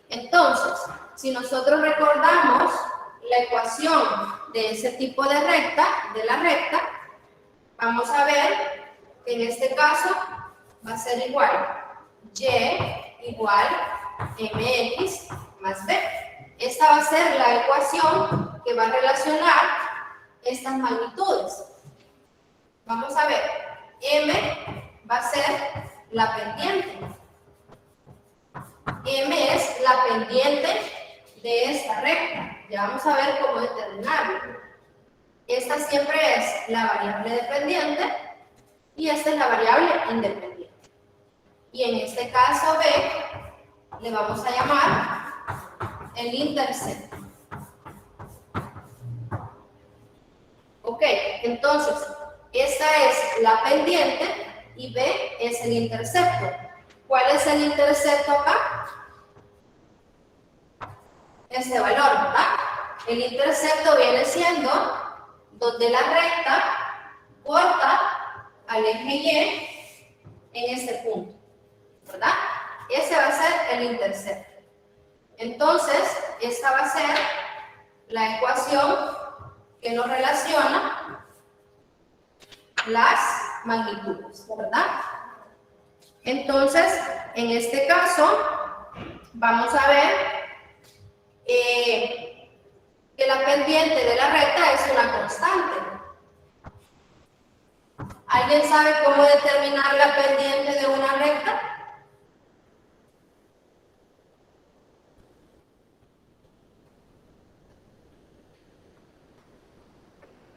Entonces, si nosotros recordamos la ecuación de ese tipo de recta, de la recta, vamos a ver que en este caso va a ser igual y igual mx más b. Esta va a ser la ecuación que va a relacionar estas magnitudes. Vamos a ver, m va a ser la pendiente. M es la pendiente de esta recta. Ya vamos a ver cómo determinarlo. Esta siempre es la variable dependiente y esta es la variable independiente. Y en este caso B le vamos a llamar el intercepto. Ok, entonces esta es la pendiente y B es el intercepto. ¿Cuál es el intercepto acá? Este valor, ¿verdad? El intercepto viene siendo donde la recta corta al eje Y en este punto, ¿verdad? Ese va a ser el intercepto. Entonces, esta va a ser la ecuación que nos relaciona las magnitudes, ¿verdad? Entonces, en este caso, vamos a ver que la pendiente de la recta es una constante. ¿Alguien sabe cómo determinar la pendiente de una recta?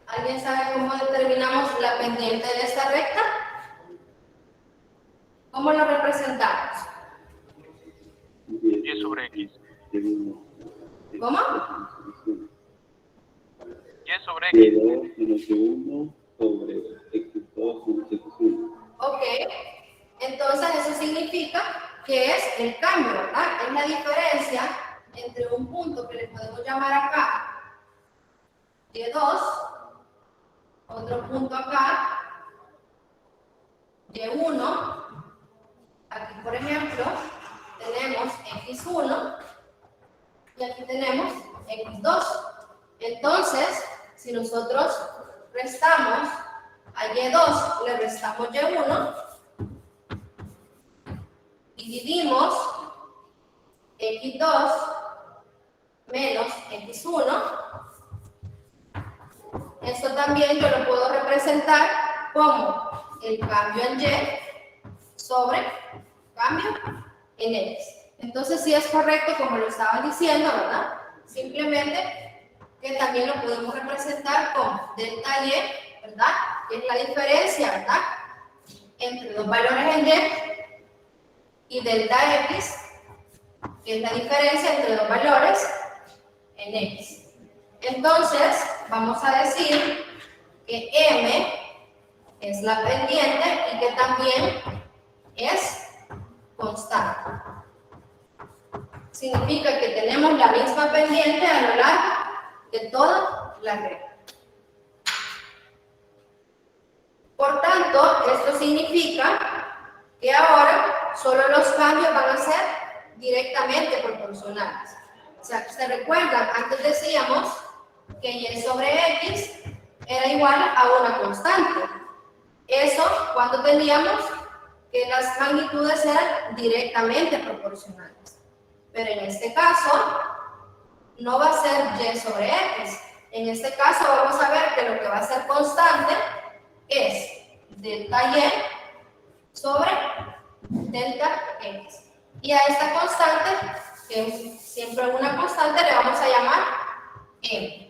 ¿Alguien sabe cómo determinamos la pendiente de esta recta? ¿Cómo lo representamos? Y sobre X. ¿Cómo? Y sobre X. Ok. Entonces eso significa que es el cambio, ¿verdad? Es la diferencia entre un punto que le podemos llamar acá Y2, otro punto acá Y1. Aquí, por ejemplo, tenemos X1 y aquí tenemos X2. Entonces, si nosotros restamos a Y2, le restamos Y1 y dividimos X2 menos X1, esto también yo lo puedo representar como el cambio en Y sobre cambio en X. Entonces, sí es correcto, como lo estaban diciendo, ¿verdad? Simplemente que también lo podemos representar como delta Y, ¿verdad? Que es la diferencia, ¿verdad? Entre dos valores en Y, y delta X, que es la diferencia entre dos valores en X. Entonces, vamos a decir que M es la pendiente y que también es constante. Significa que tenemos la misma pendiente a lo largo de toda la recta. Por tanto, esto significa que ahora solo los cambios van a ser directamente proporcionales. O sea, ¿se recuerdan? Antes decíamos que Y sobre X era igual a una constante. Eso cuando teníamos que las magnitudes eran directamente proporcionales. Pero en este caso, no va a ser Y sobre X. En este caso vamos a ver que lo que va a ser constante es delta Y sobre delta X. Y a esta constante, que es siempre una constante, le vamos a llamar M.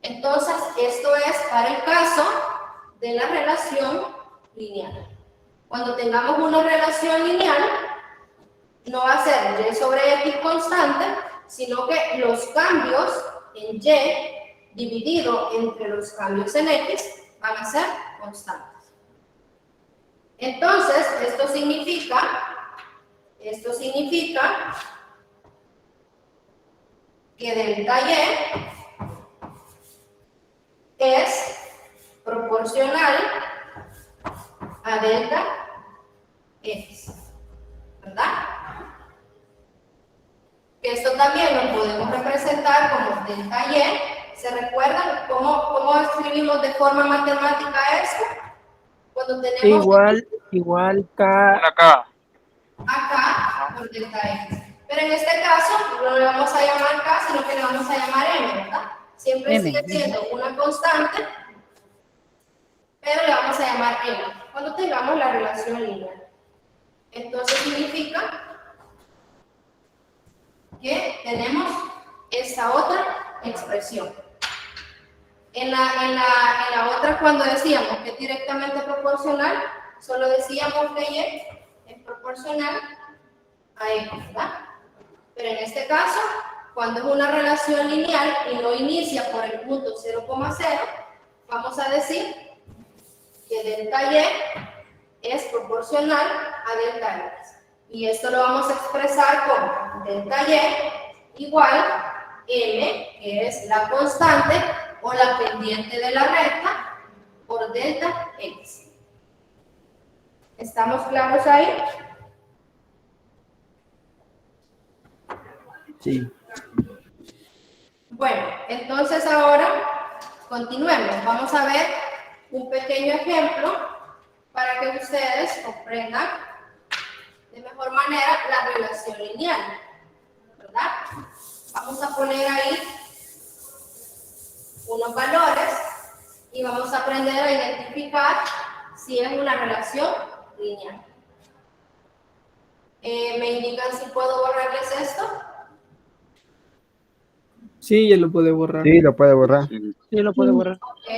Entonces, esto es para el caso de la relación lineal. Cuando tengamos una relación lineal, no va a ser Y sobre X constante, sino que los cambios en Y dividido entre los cambios en X van a ser constantes. Entonces, esto significa que delta Y es proporcional a delta X, ¿verdad? Que esto también lo podemos representar como delta Y. ¿Se recuerdan cómo escribimos de forma matemática esto? Cuando tenemos Igual K. Una K. acá por delta X. Pero en este caso no le vamos a llamar K, sino que le vamos a llamar M, ¿verdad? Siempre sigue siendo una constante, pero le vamos a llamar M cuando tengamos la relación lineal. Entonces significa que tenemos esta otra expresión. En la otra, cuando decíamos que es directamente proporcional, solo decíamos que Y es proporcional a X, ¿verdad? Pero en este caso, cuando es una relación lineal y no inicia por el punto 0,0, vamos a decir que delta Y es proporcional a delta X. Y esto lo vamos a expresar como delta Y igual M, que es la constante o la pendiente de la recta, por delta X. ¿Estamos claros ahí? Sí. Bueno, entonces ahora continuemos. Vamos a ver un pequeño ejemplo para que ustedes comprendan de mejor manera la relación lineal, ¿verdad? Vamos a poner ahí unos valores y vamos a aprender a identificar si es una relación lineal. ¿Me indican si puedo borrarles esto? Sí, ya lo puede borrar. Sí, lo puede borrar. Sí, lo puede borrar. Ok.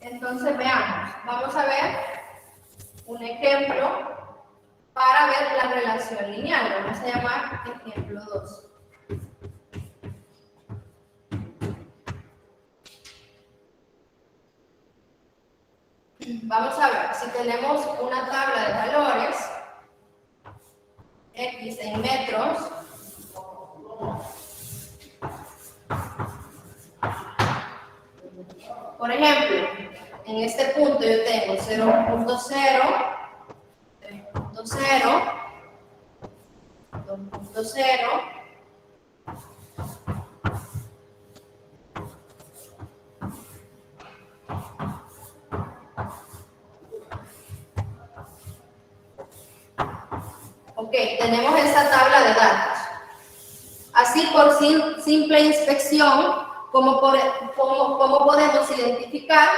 Entonces veamos, vamos a ver un ejemplo para ver la relación lineal. Lo vamos a llamar ejemplo 2. Vamos a ver si tenemos una tabla de valores X en metros. Por ejemplo, en este punto yo tengo 0.0, 3.0, 2.0, ok, tenemos esta tabla de datos. Así por simple inspección, ¿cómo podemos identificar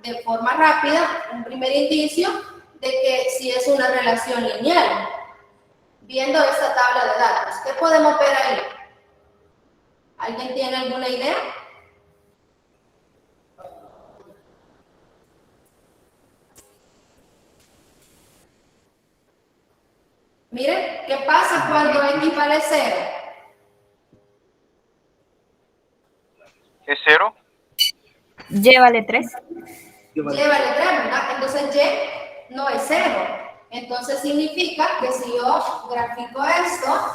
de forma rápida un primer indicio de que si es una relación lineal? Viendo esta tabla de datos, ¿qué podemos ver ahí? ¿Alguien tiene alguna idea? Miren, ¿qué pasa cuando X vale 0? ¿Es 0? Llévale 3. Y vale 3, ¿verdad? Entonces Y no es 0. Entonces significa que si yo grafico esto,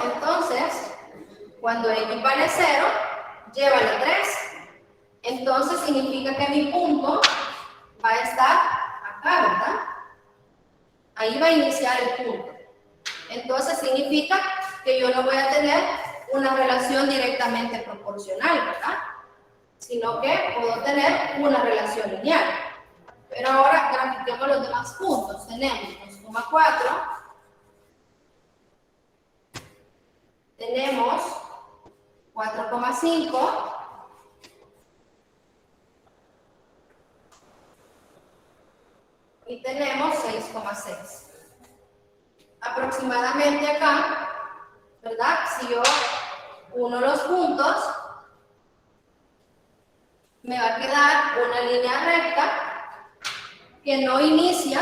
entonces, cuando X vale 0, Y vale 3. Entonces significa que mi punto va a estar acá, ¿verdad? Ahí va a iniciar el punto. Entonces significa que yo no voy a tener una relación directamente proporcional, ¿verdad? Sino que puedo tener una relación lineal. Pero ahora grafiquemos los demás puntos. Tenemos 2,4. Tenemos 4,5 y tenemos 6,6. Aproximadamente acá, ¿verdad? Si yo uno los puntos, me va a quedar una línea recta que no inicia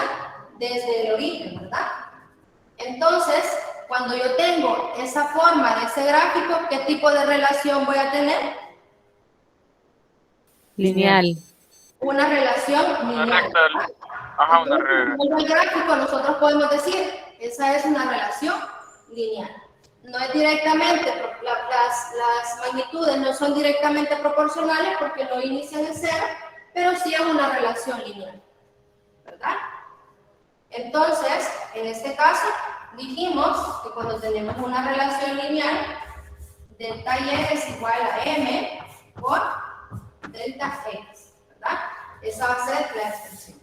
desde el origen, ¿verdad? Entonces, cuando yo tengo esa forma de ese gráfico, ¿qué tipo de relación voy a tener? Lineal. Una relación lineal. ¿Verdad? Ajá, Entonces, en el gráfico nosotros podemos decir, esa es una relación lineal. No es directamente, las magnitudes no son directamente proporcionales porque no inician en cero, pero sí es una relación lineal, ¿verdad? Entonces, en este caso, dijimos que cuando tenemos una relación lineal, delta y es igual a m por delta x, ¿verdad? Esa va a ser la expresión.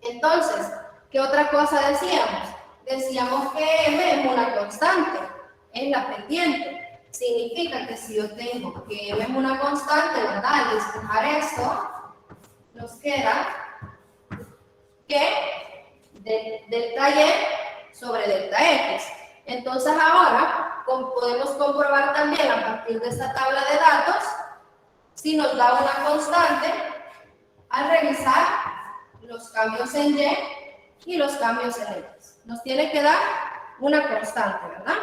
Entonces, ¿qué otra cosa decíamos? Decíamos que m es una constante, es la pendiente. Significa que si yo tengo que m es una constante, ¿verdad? Al despejar esto, nos queda que delta y sobre delta x. Entonces ahora podemos comprobar también a partir de esta tabla de datos si nos da una constante al revisar los cambios en y y los cambios en x. Nos tiene que dar una constante, ¿verdad?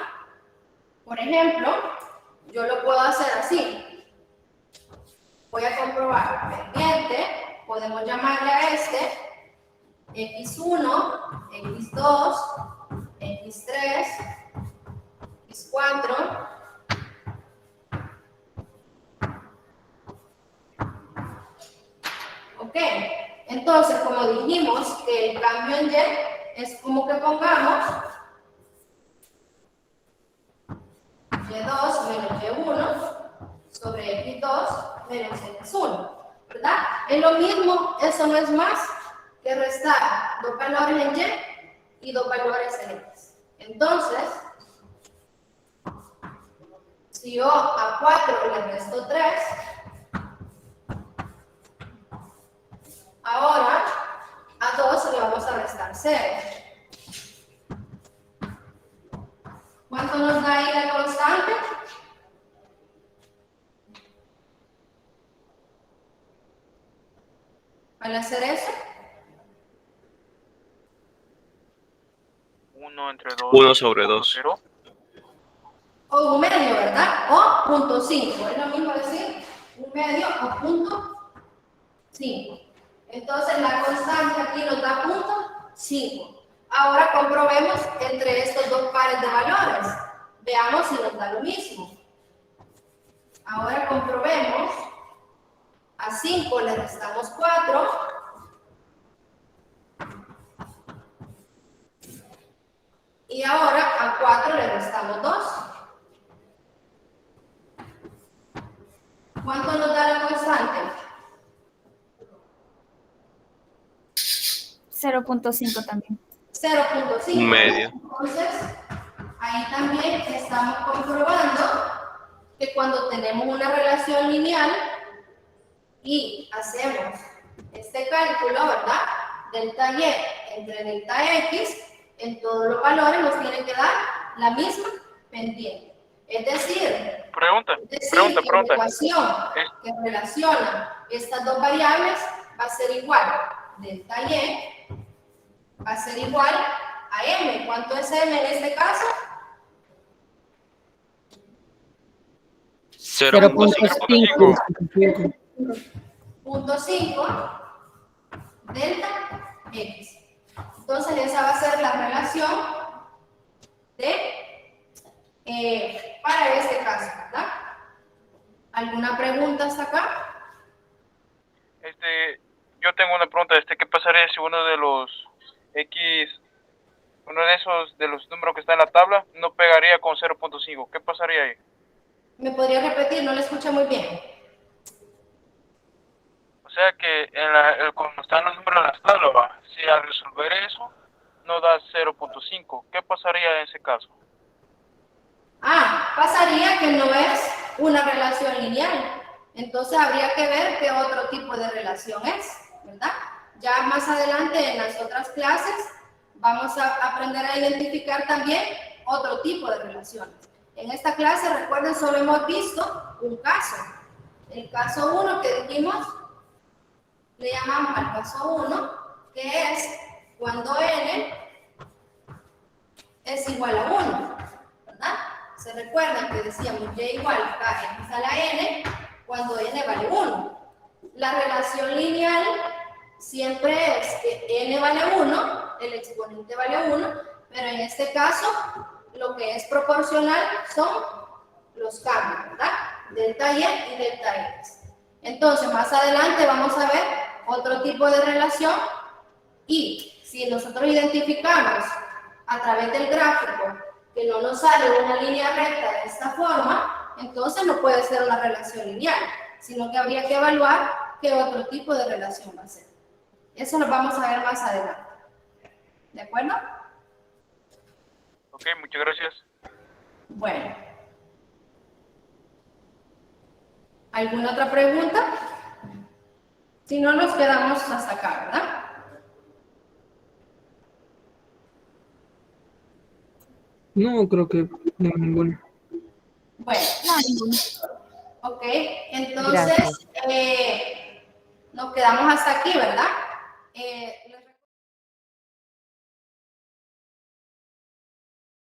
Por ejemplo, yo lo puedo hacer así. Voy a comprobar pendiente, podemos llamarle a este x1, x2, x3, x4. Ok, entonces como dijimos que el cambio en y es como que pongamos y2 menos y1 sobre x2 menos x1, ¿verdad? Es lo mismo, eso no es más que restar dos valores en y y dos valores en x. Entonces, si yo a 4 le resto 3, ahora a 2 le vamos a restar 0. ¿Cuánto nos da ahí la constante? Al hacer eso, 1 entre 2. 1 sobre 2. o un medio, ¿verdad? O punto 5. Es lo mismo decir un medio o punto 5. Entonces la constante aquí nos da punto 5. Ahora comprobemos entre estos dos pares de valores. Veamos si nos da lo mismo. Ahora comprobemos. A 5 le restamos 4. Y ahora a 4 le restamos 2. ¿Cuánto nos da la constante? 0.5 también. 0.5. Un medio. Entonces, ahí también estamos comprobando que cuando tenemos una relación lineal y hacemos este cálculo, ¿verdad? Delta y entre delta x, en todos los valores nos tiene que dar la misma pendiente. Es decir, Pregunta. la ecuación que relaciona estas dos variables va a ser igual. Delta y va a ser igual a m. ¿Cuánto es m en este caso? 0.5. 0.5 delta x. Entonces esa va a ser la relación para este caso, ¿verdad? ¿Alguna pregunta hasta acá? Yo tengo una pregunta. ¿Qué pasaría si uno de esos de los números que está en la tabla no pegaría con 0.5? ¿Qué pasaría ahí? ¿Me podría repetir? No le escuché muy bien. O sea que cuando están los números en la tabla, si al resolver eso no da 0.5, ¿qué pasaría en ese caso? Pasaría que no es una relación lineal. Entonces habría que ver qué otro tipo de relación es, ¿verdad? Ya más adelante en las otras clases vamos a aprender a identificar también otro tipo de relaciones. En esta clase, recuerden, solo hemos visto un caso. El caso 1 que dijimos, le llamamos al caso 1, que es cuando n es igual a 1, ¿verdad? Se recuerdan que decíamos y igual a k a la n cuando n vale 1. La relación lineal siempre es que n vale 1, el exponente vale 1, pero en este caso lo que es proporcional son los cambios, ¿verdad? Delta y y delta x. Entonces, más adelante vamos a ver otro tipo de relación y si nosotros identificamos a través del gráfico que no nos sale una línea recta de esta forma, entonces no puede ser una relación lineal, sino que habría que evaluar qué otro tipo de relación va a ser. Eso lo vamos a ver más adelante. ¿De acuerdo? Ok, muchas gracias. Bueno. ¿Alguna otra pregunta? Si no, nos quedamos hasta acá, ¿verdad? No, creo que no ninguno. Bueno. No, ninguno. Ok, entonces nos quedamos hasta aquí, ¿verdad? Les